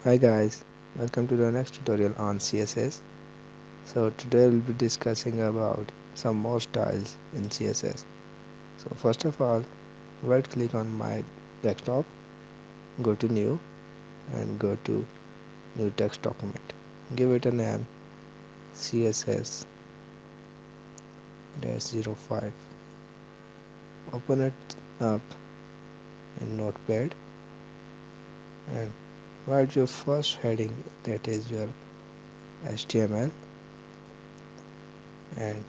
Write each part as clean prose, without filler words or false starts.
Hi guys, welcome to the next tutorial on CSS. So today we'll be discussing about some more styles in CSS. So first of all, right click on my desktop, go to new and go to new text document. Give it a name CSS-05. Open it up in Notepad and write your first heading, that is your HTML, and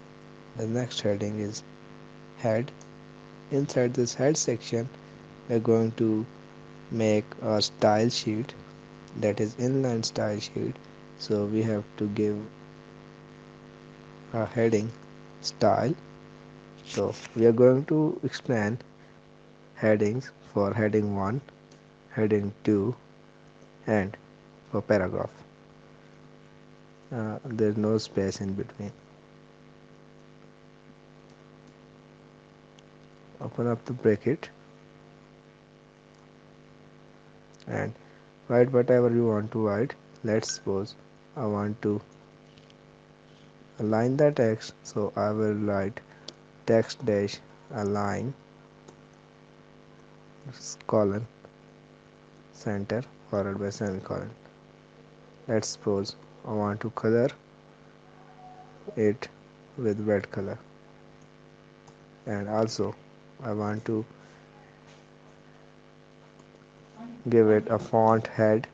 the next heading is head. Inside this head section we're going to make a style sheet, that is inline style sheet. So we have to give a heading style. So we are going to explain headings for heading 1, heading 2 and for paragraph. There's no space in between. Open up the bracket and write whatever you want to write. Let's suppose I want to align the text, so I will write text dash align colon center followed by semicolon. Let's suppose I want to color it with red color, and also I want to give it a font head,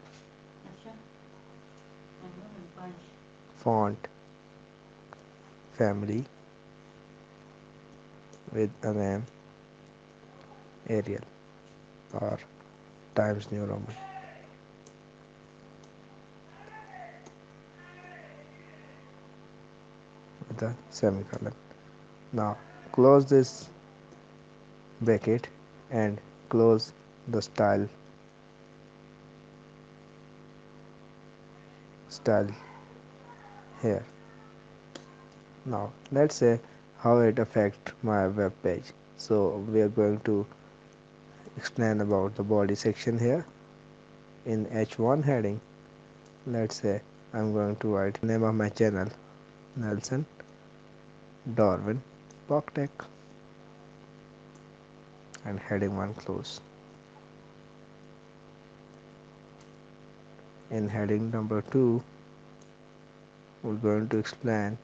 font family with a name Arial or Times New Roman with a semicolon. Now close this bracket and close the style here. Now let's say how it affect my web page. So we are going to explain about the body section here. In H1 heading, let's say I'm going to write name of my channel, Nelson Darwin PogTech, and heading 1 close. In heading number 2, we're going to explain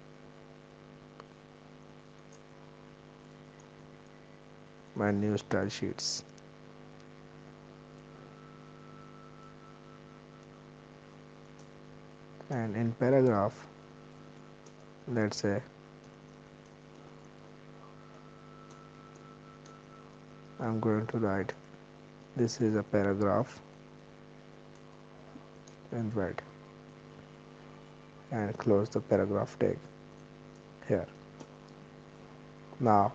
my new style sheets. And in paragraph, let's say I'm going to write this is a paragraph in red and close the paragraph tag here. Now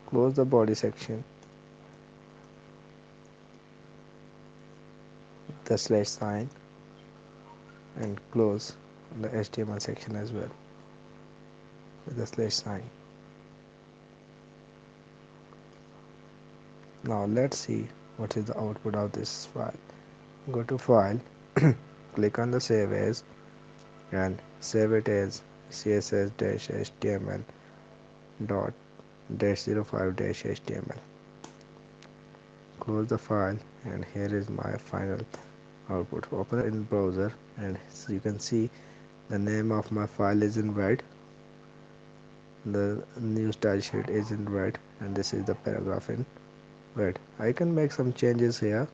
close the body section, the slash sign, and close the HTML section as well with the slash sign. Now let's see what is the output of this file. Go to file, click on the save as and save it as css-html dot dash 05 dash html. Close the file and here is my final output. Open it in browser and you can see the name of my file is in red, the new style sheet is in red, and this is the paragraph in red. I can make some changes here.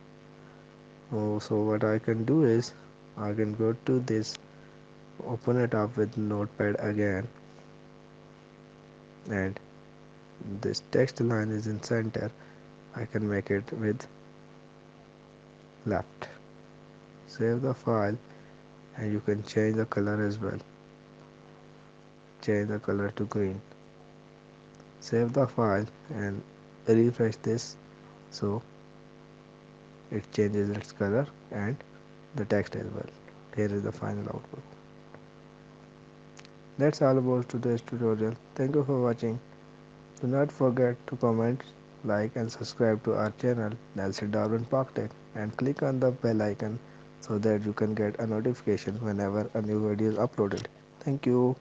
So what I can do is I can go to this, open it up with notepad again, and this text line is in center. I can make it with left. Save the file and you can change the color as well. Change the color to green. Save the file and refresh this so it changes its color and the text as well. Here is the final output. That's all about today's tutorial. Thank you for watching. Do not forget to comment, like and subscribe to our channel Nelson Darwin PogTech, and click on the bell icon so that you can get a notification whenever a new video is uploaded. Thank you.